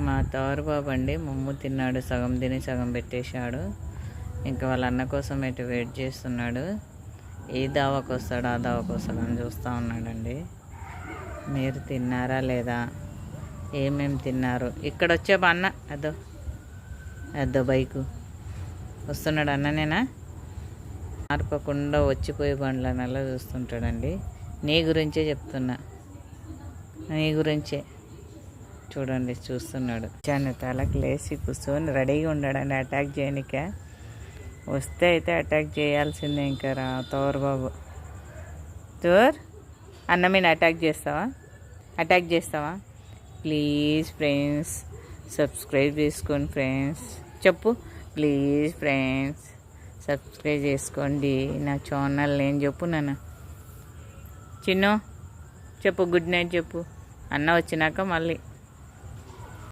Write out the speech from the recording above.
మా తోరు బాబు అండి మమ్ము తిన్నాడు, సగం తిని సగం పెట్టేశాడు. ఇంకా వాళ్ళ అన్న కోసం అయితే వెయిట్ చేస్తున్నాడు. ఏ దావాకు వస్తాడు ఆ దావాకు వస్తాడు అని చూస్తూ ఉన్నాడండి. మీరు తిన్నారా లేదా, ఏమేమి తిన్నారు? ఇక్కడ వచ్చే అన్న అద్దో బైకు వస్తున్నాడు. అన్ననేనా మార్పకుండా వచ్చిపోయే బండ్లనల్లా చూస్తుంటాడండి. నీ గురించే చెప్తున్నా, నీ గురించే. చూడండి చూస్తున్నాడు. చాన్ని తలకు లేచి కూర్చొని రెడీగా ఉన్నాడండి అటాక్ చేయనిక. వస్తే అయితే అటాక్ చేయాల్సిందే. ఇంకా రా తోర్ బాబు. తోర్ అన్న మీద అటాక్ చేస్తావా? ప్లీజ్ ఫ్రెండ్స్ సబ్స్క్రైబ్ చేసుకోండి ఫ్రెండ్స్. చెప్పు ప్లీజ్ ఫ్రెండ్స్ సబ్స్క్రైబ్ చేసుకోండి నా ఛానల్. నేను చెప్పు నాన్న చిన్ను, చెప్పు గుడ్ నైట్ చెప్పు. అన్న వచ్చినాక మళ్ళీ